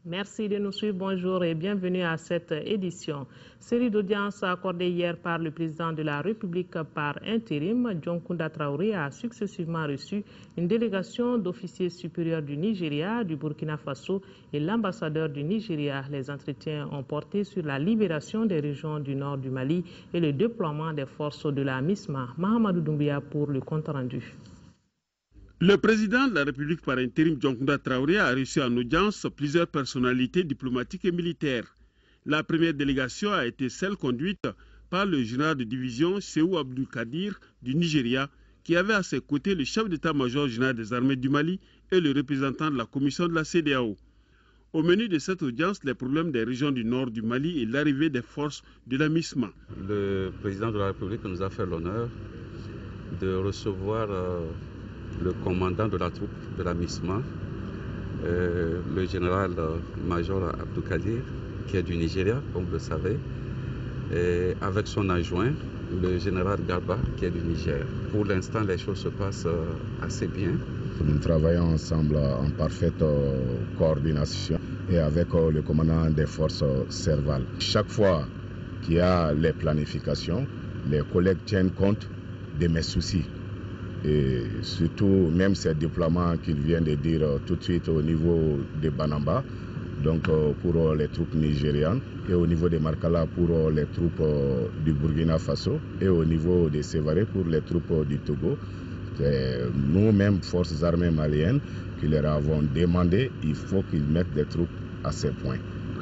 Merci de nous suivre. Bonjour et bienvenue à cette édition. Série d'audiences accordée hier par le président de la République par intérim, Dioncounda Traoré a successivement reçu une délégation d'officiers supérieurs du Nigeria, du Burkina Faso et l'ambassadeur du Nigeria. Les entretiens ont porté sur la libération des régions du nord du Mali et le déploiement des forces de la MISMA. Mahamadou Doumbia pour le compte rendu. Le président de la République par intérim, Dioncounda Traoré, a reçu en audience plusieurs personnalités diplomatiques et militaires. La première délégation a été celle conduite par le général de division Séhou Abdul Kadir du Nigeria, qui avait à ses côtés le chef d'état-major général des armées du Mali et le représentant de la commission de la CEDEAO. Au menu de cette audience, les problèmes des régions du nord du Mali et l'arrivée des forces de la MISMA. Le président de la République nous a fait l'honneur de recevoir le commandant de la troupe de la MISMA, le général-major Abdou Kadir, qui est du Nigeria, comme vous le savez, et avec son adjoint, le général Garba, qui est du Niger. Pour l'instant, les choses se passent assez bien. Nous travaillons ensemble en parfaite coordination et avec le commandant des forces Serval. Chaque fois qu'il y a les planifications, les collègues tiennent compte de mes soucis. Et surtout, même ces déploiements qu'il vient de dire tout de suite au niveau de Banamba, donc pour les troupes nigérianes, et au niveau de Markala pour les troupes du Burkina Faso, et au niveau de Sévaré pour les troupes du Togo. C'est nous-mêmes, forces armées maliennes, qui leur avons demandé, il faut qu'ils mettent des troupes à ces points.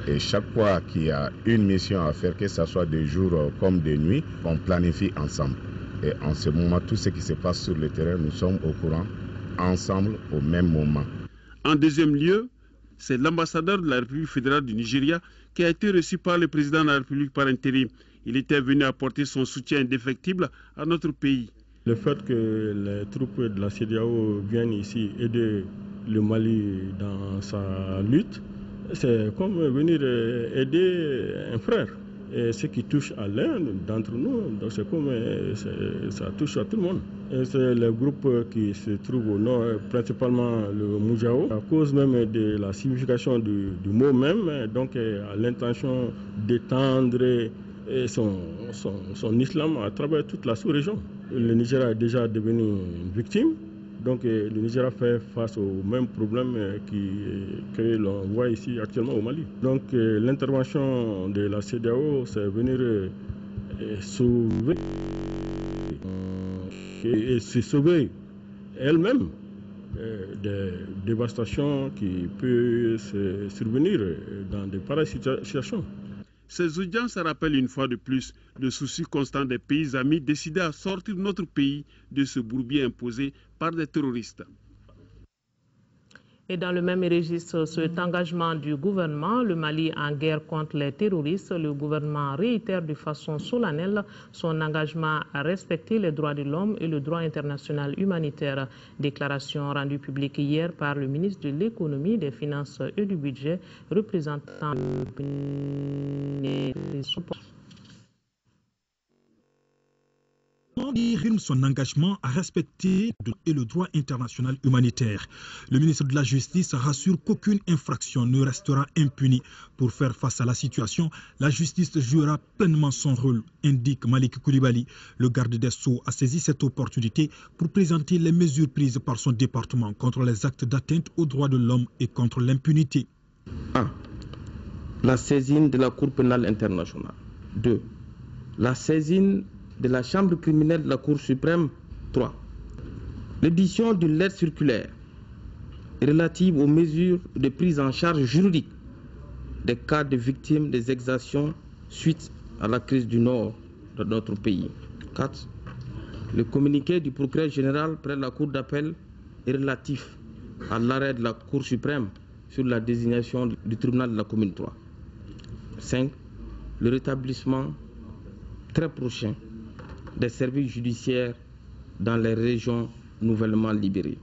Et chaque fois qu'il y a une mission à faire, que ce soit de jour comme de nuit, on planifie ensemble. Et en ce moment, tout ce qui se passe sur le terrain, nous sommes au courant, ensemble, au même moment. En deuxième lieu, c'est l'ambassadeur de la République fédérale du Nigeria qui a été reçu par le président de la République par intérim. Il était venu apporter son soutien indéfectible à notre pays. Le fait que les troupes de la CEDEAO viennent ici aider le Mali dans sa lutte, c'est comme venir aider un frère. Et ce qui touche à l'un d'entre nous, donc c'est comme ça touche à tout le monde. Et c'est le groupe qui se trouve au nord, principalement le Moujao, à cause même de la signification du mot même, donc à l'intention d'étendre son islam à travers toute la sous-région. Le Nigeria est déjà devenu une victime. Donc le Nigeria fait face aux mêmes problèmes que l'on voit ici actuellement au Mali. Donc l'intervention de la CEDEAO, c'est venir sauver et se sauver elle-même des dévastations qui peuvent survenir dans de pareilles situations. Ces audiences rappellent une fois de plus le souci constant des pays amis décidés à sortir notre pays de ce bourbier imposé par des terroristes. Et dans le même registre, cet engagement du gouvernement, le Mali en guerre contre les terroristes, le gouvernement réitère de façon solennelle son engagement à respecter les droits de l'homme et le droit international humanitaire. Déclaration rendue publique hier par le ministre de l'Économie, des Finances et du Budget, représentant son engagement à respecter le droit international humanitaire. Le ministre de la Justice rassure qu'aucune infraction ne restera impunie. Pour faire face à la situation, la justice jouera pleinement son rôle, indique Malik Koulibaly. Le garde des Sceaux a saisi cette opportunité pour présenter les mesures prises par son département contre les actes d'atteinte aux droits de l'homme et contre l'impunité. 1. La saisine de la Cour pénale internationale. 2. La saisine de la Chambre criminelle de la Cour suprême. 3. L'édition d'une lettre circulaire relative aux mesures de prise en charge juridique des cas de victimes des exactions suite à la crise du nord de notre pays. 4. Le communiqué du procureur général près la Cour d'appel est relatif à l'arrêt de la Cour suprême sur la désignation du tribunal de la commune 3. 5. Le rétablissement très prochain des services judiciaires dans les régions nouvellement libérées.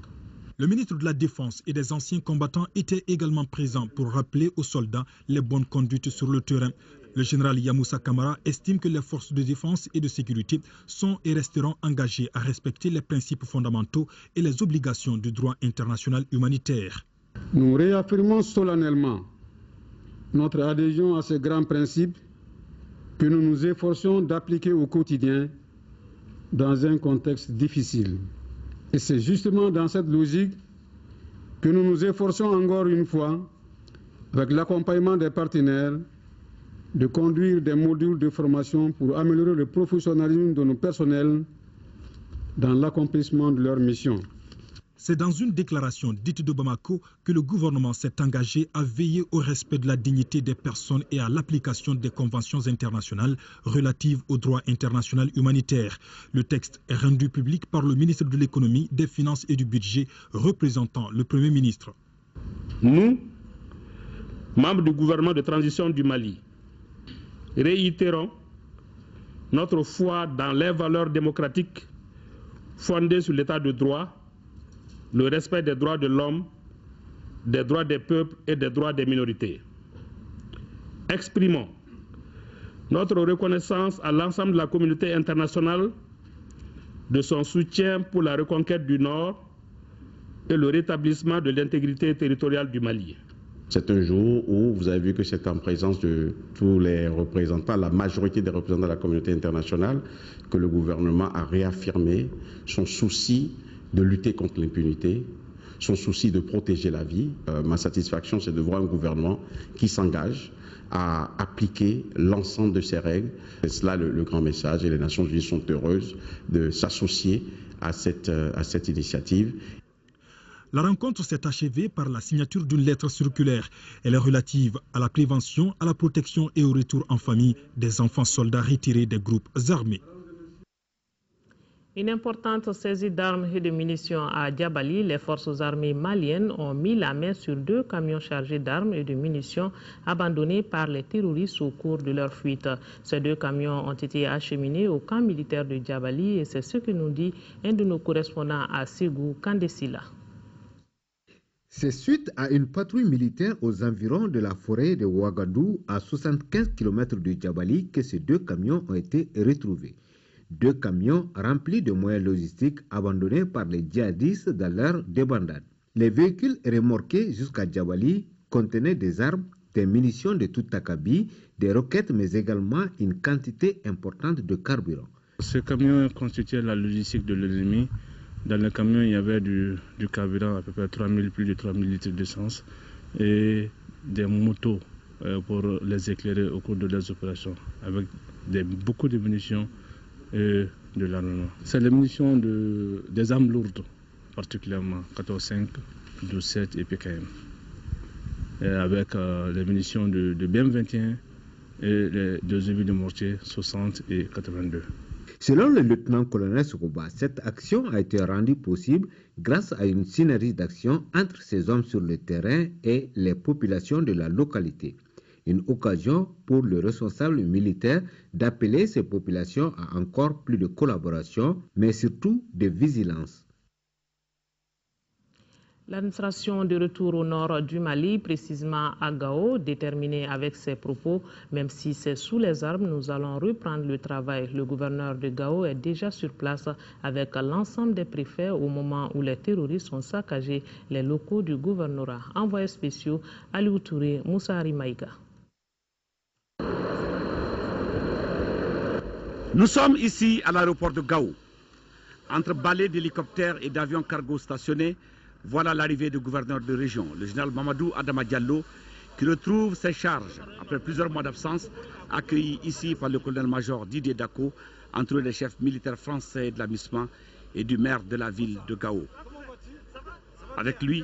Le ministre de la Défense et des anciens combattants était également présent pour rappeler aux soldats les bonnes conduites sur le terrain. Le général Yamoussa Kamara estime que les forces de défense et de sécurité sont et resteront engagées à respecter les principes fondamentaux et les obligations du droit international humanitaire. Nous réaffirmons solennellement notre adhésion à ces grands principes que nous nous efforçons d'appliquer au quotidien dans un contexte difficile. Et c'est justement dans cette logique que nous nous efforçons encore une fois, avec l'accompagnement des partenaires, de conduire des modules de formation pour améliorer le professionnalisme de nos personnels dans l'accomplissement de leur mission. C'est dans une déclaration dite de Bamako que le gouvernement s'est engagé à veiller au respect de la dignité des personnes et à l'application des conventions internationales relatives au droit international humanitaire. Le texte est rendu public par le ministre de l'Économie, des Finances et du Budget, représentant le Premier ministre. Nous, membres du gouvernement de transition du Mali, réitérons notre foi dans les valeurs démocratiques fondées sur l'état de droit, le respect des droits de l'homme, des droits des peuples et des droits des minorités. Exprimons notre reconnaissance à l'ensemble de la communauté internationale de son soutien pour la reconquête du Nord et le rétablissement de l'intégrité territoriale du Mali. C'est un jour où vous avez vu que c'est en présence de tous les représentants, la majorité des représentants de la communauté internationale, que le gouvernement a réaffirmé son souci de lutter contre l'impunité, son souci de protéger la vie. Ma satisfaction, c'est de voir un gouvernement qui s'engage à appliquer l'ensemble de ces règles. C'est cela le grand message et les Nations Unies sont heureuses de s'associer à cette initiative. La rencontre s'est achevée par la signature d'une lettre circulaire. Elle est relative à la prévention, à la protection et au retour en famille des enfants soldats retirés des groupes armés. Une importante saisie d'armes et de munitions à Djabali, les forces armées maliennes ont mis la main sur 2 camions chargés d'armes et de munitions abandonnés par les terroristes au cours de leur fuite. Ces 2 camions ont été acheminés au camp militaire de Djabali et c'est ce que nous dit un de nos correspondants à Ségou, Kandesila. C'est suite à une patrouille militaire aux environs de la forêt de Ouagadou, à 75 km de Djabali, que ces 2 camions ont été retrouvés. 2 camions remplis de moyens logistiques abandonnés par les djihadistes dans leur débandade. Les véhicules remorqués jusqu'à Djabali contenaient des armes, des munitions de tout acabit, des roquettes, mais également une quantité importante de carburant. Ce camion constituait la logistique de l'ennemi. Dans le camion, il y avait du carburant, à peu près plus de 3000 litres d'essence et des motos pour les éclairer au cours de leurs opérations, avec beaucoup de munitions et de l'armement. C'est les munitions des armes lourdes, particulièrement 14,5, 12,7 et PKM. Et avec les munitions de BM21 et les 2 obus de mortier 60 et 82. Selon le lieutenant-colonel Sokoba, cette action a été rendue possible grâce à une synergie d'action entre ces hommes sur le terrain et les populations de la localité. Une occasion pour le responsable militaire d'appeler ces populations à encore plus de collaboration, mais surtout de vigilance. L'administration de retour au nord du Mali, précisément à Gao, déterminée avec ses propos, même si c'est sous les armes, nous allons reprendre le travail. Le gouverneur de Gao est déjà sur place avec l'ensemble des préfets au moment où les terroristes ont saccagé les locaux du gouvernorat. Envoyés spéciaux, Aliou Touré, Moussa Arimaïga. Nous sommes ici à l'aéroport de Gao. Entre balais d'hélicoptères et d'avions cargo stationnés, voilà l'arrivée du gouverneur de région, le général Mamadou Adama Diallo, qui retrouve ses charges après plusieurs mois d'absence, accueilli ici par le colonel-major Didier Dako, entouré des chefs militaires français de la MISMA et du maire de la ville de Gao. Avec lui,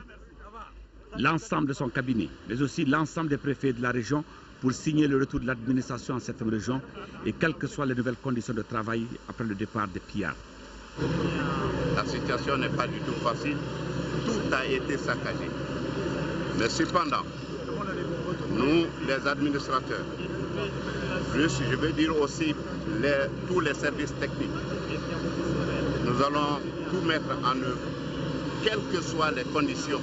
l'ensemble de son cabinet, mais aussi l'ensemble des préfets de la région pour signer le retour de l'administration en cette région et quelles que soient les nouvelles conditions de travail après le départ des pillards. La situation n'est pas du tout facile. Tout a été saccagé. Mais cependant, nous, les administrateurs, plus je veux dire aussi tous les services techniques, nous allons tout mettre en œuvre, quelles que soient les conditions,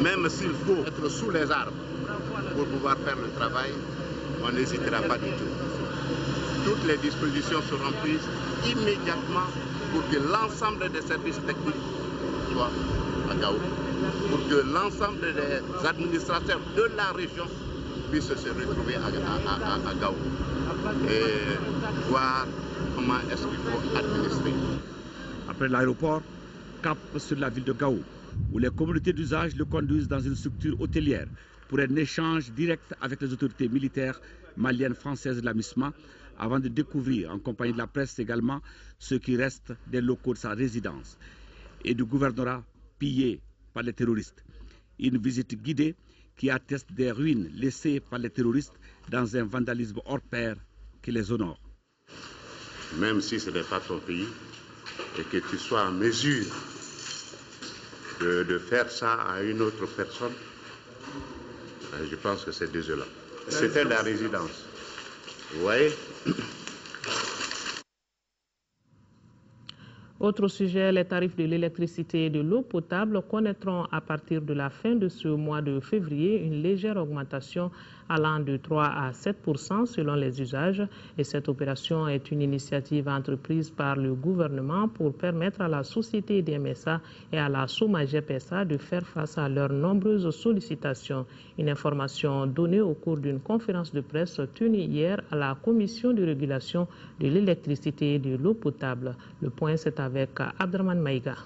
même s'il faut être sous les arbres pour pouvoir faire le travail, on n'hésitera pas du tout. Toutes les dispositions seront prises immédiatement pour que l'ensemble des services techniques soient à Gao, pour que l'ensemble des administrateurs de la région puissent se retrouver à Gao et voir comment est-ce qu'il faut administrer. Après l'aéroport, cap sur la ville de Gao, où les communautés d'usage le conduisent dans une structure hôtelière pour un échange direct avec les autorités militaires maliennes, françaises de la MISMA, avant de découvrir, en compagnie de la presse également, ce qui reste des locaux de sa résidence et du gouvernorat pillé par les terroristes. Une visite guidée qui atteste des ruines laissées par les terroristes dans un vandalisme hors pair qui les honore. Même si ce n'est pas ton pays et que tu sois en mesure de faire ça à une autre personne, je pense que c'est désolant. C'était la résidence. Vous voyez? Autre sujet, les tarifs de l'électricité et de l'eau potable connaîtront à partir de la fin de ce mois de février une légère augmentation allant de 3 à 7% selon les usages. Et cette opération est une initiative entreprise par le gouvernement pour permettre à la société DMSA et à la SOMAGEP-SA de faire face à leurs nombreuses sollicitations. Une information donnée au cours d'une conférence de presse tenue hier à la Commission de régulation de l'électricité et de l'eau potable. Le point, c'est avec Abdraman Maïga.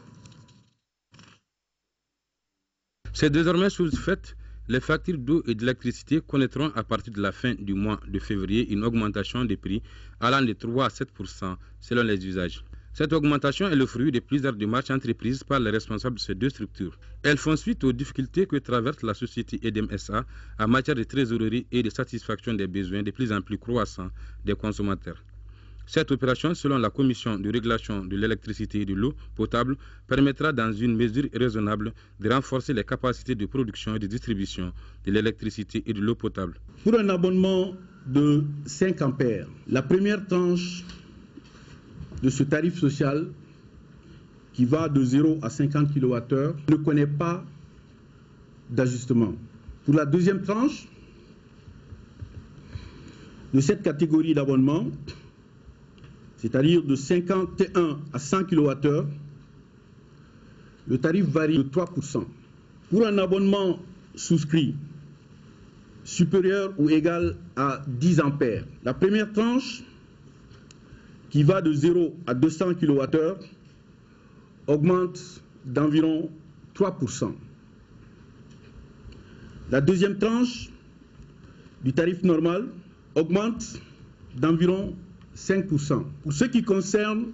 C'est désormais chose faite. Les factures d'eau et d'électricité connaîtront à partir de la fin du mois de février une augmentation des prix allant de 3 à 7% selon les usages. Cette augmentation est le fruit de plusieurs démarches entreprises par les responsables de ces deux structures. Elles font suite aux difficultés que traverse la société EDMSA en matière de trésorerie et de satisfaction des besoins de plus en plus croissants des consommateurs. Cette opération, selon la Commission de régulation de l'électricité et de l'eau potable, permettra dans une mesure raisonnable de renforcer les capacités de production et de distribution de l'électricité et de l'eau potable. Pour un abonnement de 5 ampères, la première tranche de ce tarif social qui va de 0 à 50 kWh ne connaît pas d'ajustement. Pour la deuxième tranche de cette catégorie d'abonnement, c'est-à-dire de 51 à 100 kWh, le tarif varie de 3%. Pour un abonnement souscrit supérieur ou égal à 10 ampères, la première tranche, qui va de 0 à 200 kWh, augmente d'environ 3%. La deuxième tranche du tarif normal augmente d'environ 5%. Pour ce qui concerne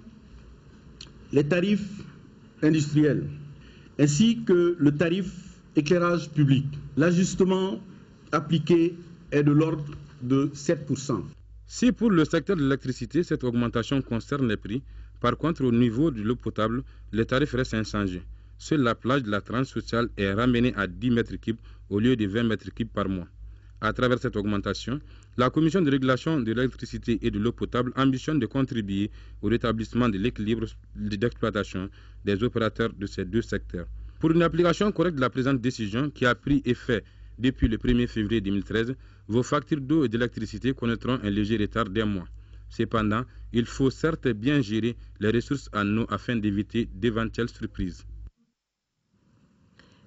les tarifs industriels, ainsi que le tarif éclairage public, l'ajustement appliqué est de l'ordre de 7%. Si pour le secteur de l'électricité, cette augmentation concerne les prix, par contre au niveau de l'eau potable, les tarifs restent inchangés. Seule la plage de la tranche sociale est ramenée à 10 mètres cubes au lieu de 20 mètres cubes par mois. À travers cette augmentation, la Commission de régulation de l'électricité et de l'eau potable ambitionne de contribuer au rétablissement de l'équilibre d'exploitation des opérateurs de ces deux secteurs. Pour une application correcte de la présente décision qui a pris effet depuis le 1er février 2013, vos factures d'eau et d'électricité connaîtront un léger retard d'un mois. Cependant, il faut certes bien gérer les ressources en eau afin d'éviter d'éventuelles surprises.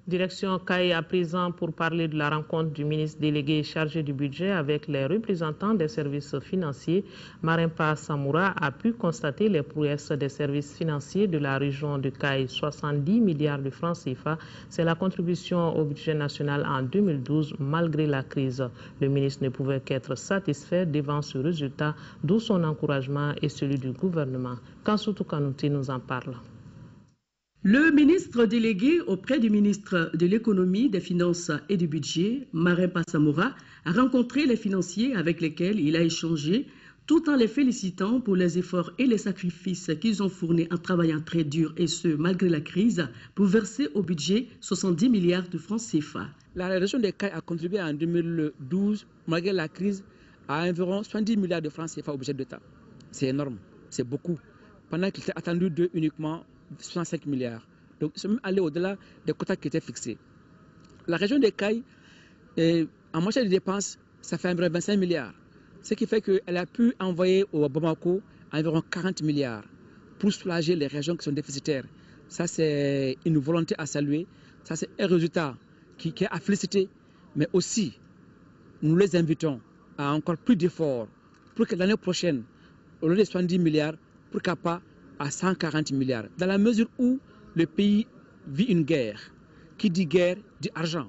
Direction CAI à présent pour parler de la rencontre du ministre délégué chargé du budget avec les représentants des services financiers. Marimpa Samoura a pu constater les prouesses des services financiers de la région de CAI. 70 milliards de francs CFA, c'est la contribution au budget national en 2012 malgré la crise. Le ministre ne pouvait qu'être satisfait devant ce résultat, d'où son encouragement et celui du gouvernement. Kansoutou Kanouti nous en parle. Le ministre délégué auprès du ministre de l'économie, des finances et du budget, Marimpa Samoura, a rencontré les financiers avec lesquels il a échangé, tout en les félicitant pour les efforts et les sacrifices qu'ils ont fournis en travaillant très dur et ce, malgré la crise, pour verser au budget 70 milliards de francs CFA. La région de CAI a contribué en 2012, malgré la crise, à environ 70 milliards de francs CFA au budget d'État. C'est énorme, c'est beaucoup. Pendant qu'il était attendu de uniquement 65 milliards. Donc, ils sont même allés au-delà des quotas qui étaient fixés. La région de CAI, en matière de dépenses, ça fait environ 25 milliards. Ce qui fait qu'elle a pu envoyer au Bamako environ 40 milliards pour soulager les régions qui sont déficitaires. Ça, c'est une volonté à saluer. Ça, c'est un résultat qui est à féliciter. Mais aussi, nous les invitons à encore plus d'efforts pour que l'année prochaine, au lieu de 70 milliards, pourquoi pas à 140 milliards. Dans la mesure où le pays vit une guerre. Qui dit guerre, dit argent.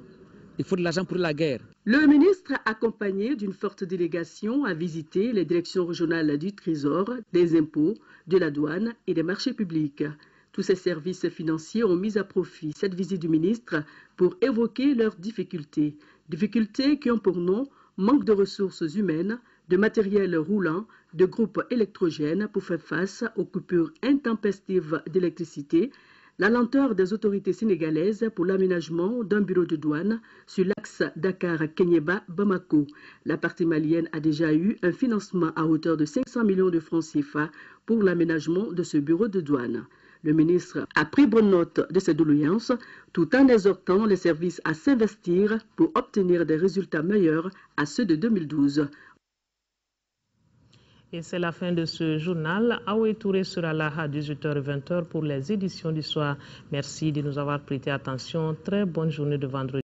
Il faut de l'argent pour la guerre. Le ministre, accompagné d'une forte délégation, a visité les directions régionales du Trésor, des impôts, de la douane et des marchés publics. Tous ces services financiers ont mis à profit cette visite du ministre pour évoquer leurs difficultés. Difficultés qui ont pour nom manque de ressources humaines, de matériel roulant, de groupes électrogènes pour faire face aux coupures intempestives d'électricité, la lenteur des autorités sénégalaises pour l'aménagement d'un bureau de douane sur l'axe Dakar-Kenyeba-Bamako. La partie malienne a déjà eu un financement à hauteur de 500 millions de francs CFA pour l'aménagement de ce bureau de douane. Le ministre a pris bonne note de ces doléances tout en exhortant les services à s'investir pour obtenir des résultats meilleurs à ceux de 2012. Et c'est la fin de ce journal. Aoué Touré sera là à 18h et 20h pour les éditions du soir. Merci de nous avoir prêté attention. Très bonne journée de vendredi.